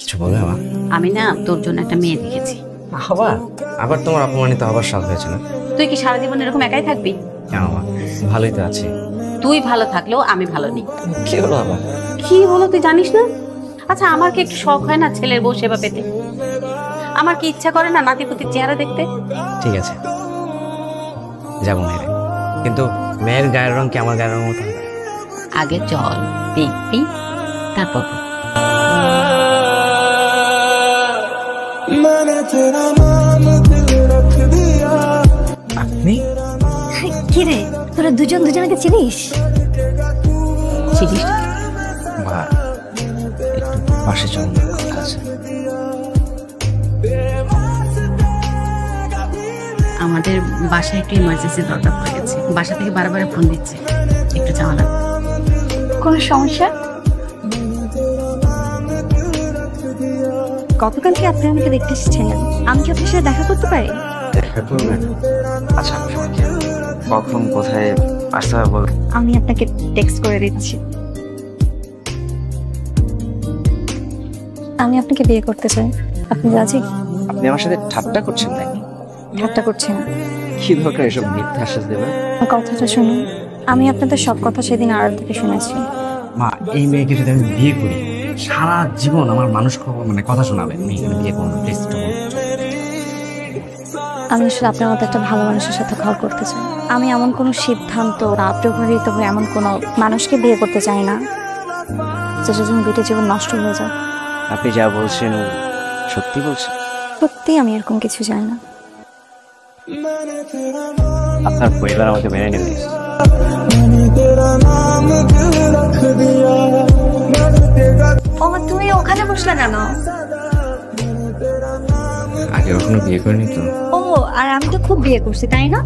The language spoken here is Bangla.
কিছু বলবে মা? আমি না তোর জন্য একটা মেয়ে দেখেছি। আবার আবার তোমার অপমানিত হবার সাল হয়েছে না? তুই কি সারা জীবন এরকম একাই থাকবি? কেন মা, ভালোই তো আছি। তুই ভালো থাকলেও আমি ভালো নেই। কি হলো আবার? কি হলো তুই জানিস না? আচ্ছা আমার কি একটু শখ হয় না ছেলের বউ সেবা পেতে? আমার কি ইচ্ছা করে না নাতিপুতির চেহারা দেখতে? ঠিক আছে যাবো মেয়েরে, কিন্তু মেয়ের গায়ের রং কি আমার গায়ের রং মতো হবে? আগে চল দেখবি তারপর। আপনি কি রে, তোরা দুজন দুজনকে চিনিস? চিনিস না? মা একটু পাশে চল না, কথা আছে। আমাদের বাসায় একটু ইমার্জেন্সি দরকার পড়ে গেছে। বাসা থেকে বারবার ফোন দিচ্ছে, একটু যাওয়া লাগবে। কোনো সমস্যা? গতকালকে আপনি আমাকে দেখতে এসেছিলেন, আমি কি আপনার সাথে দেখা করতে পারি? দেখা করবেন? আচ্ছা কখন কোথায় আসতে হবে বল। আমি আপনাকে টেক্সট করে দিচ্ছি। আমি আপনাকে বিয়ে করতে চাই, আপনি রাজি? আপনি আমার সাথে ঠাট্টা করছেন নাকি? ঠাট্টা করছি না। কি দরকার এসব মিথ্যা আশ্বাস দেবেন? কথাটা শুনুন, আমি আপনাদের সব কথা সেদিন আড়াল থেকে শুনেছি। মা এই মেয়েকে যদি আমি বিয়ে করি সারা জীবন আমার মানুষ কথা শোনাবে। মেয়েকে বিয়ে করবো প্লিজ। আমি আসলে আপনার মতো একটা ভালো মানুষের সাথে ঘর করতে চাই। আমি এমন কোনো সিদ্ধান্ত প্রভাবিত হয়ে এমন কোনো মানুষকে বিয়ে করতে চাই না যেটার জন্য দুটো জীবন নষ্ট হয়ে যায়। আপনি যা বলছেন সত্যি বলছেন? সত্যি আমি এরকম কিছু চাই না। আপনার পরিবার আমাকে মেনে নেবে? তুমি ওখানে বসলে কেন? আগে কখনো বিয়ে করিনি তো। ও আর আমি তো খুব বিয়ে করছি, তাই না?